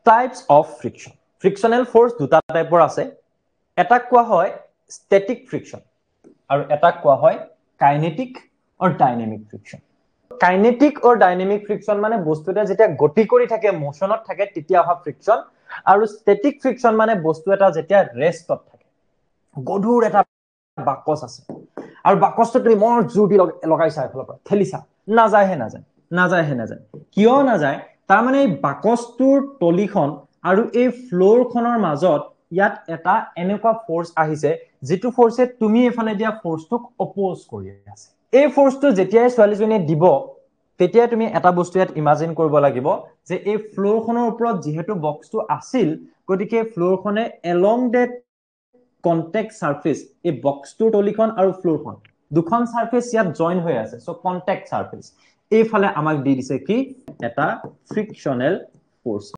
types of friction ফ্ৰিকশনাল force দুটা টাইপৰ আছে এটা কোৱা হয় স্ট্যাটিক ফ্ৰিকশন আৰু এটা কোৱা হয় কাইনেটিক অৰ ডাইনামিক ফ্ৰিকশন কাইনেটিক অৰ ডাইনামিক ফ্ৰিকশন মানে বস্তুটা যেতিয়া গতি কৰি থাকে মোশনত থাকে তেতিয়া হোৱা ফ্ৰিকশন আৰু স্ট্যাটিক ফ্ৰিকশন মানে বস্তু এটা যেতিয়া ৰেষ্টত থাকে গধুৰ এটা বাকস আছে আৰু বাকসটো তুমি মোৰ জোৰ দি লগাইছা এফালৰ পৰা ঠেলিছা নাযায় কিয় নাযায় তাৰ মানে এই বাকসটোৰ তলিখন আৰু এই ফ্লোৰখনৰ মাজত ইয়াত এটা এনেকুৱা ফোৰ্স আহিছে যেটো ফোৰ্সে তুমি এফালে দিয়া ফোৰ্সটোক অপোজ কৰি আছে এই ফোৰ্সটো যেতিয়াই ছোৱালীজনীয়ে দিব তেতিয়া তুমি এটা বস্তু ইয়াত ইমাজিন কৰিব লাগিব যে এই ফ্লোৰখনৰ ওপৰত যেহেতু বক্সটো আছিল গতিকে ফ্লোৰখনে এলং দ্যাট কন্টেক্ট সাৰফেস এই বক্সটোৰ তলিখন আৰু ফ্লোৰখন দুখন সাৰফেস ইয়াত জয়েন হৈ আছে সো কন্টেক্ট সাৰফেস এইফালে আমাক দি দিছে কি এটা ফ্ৰিকশনাল ফোৰ্স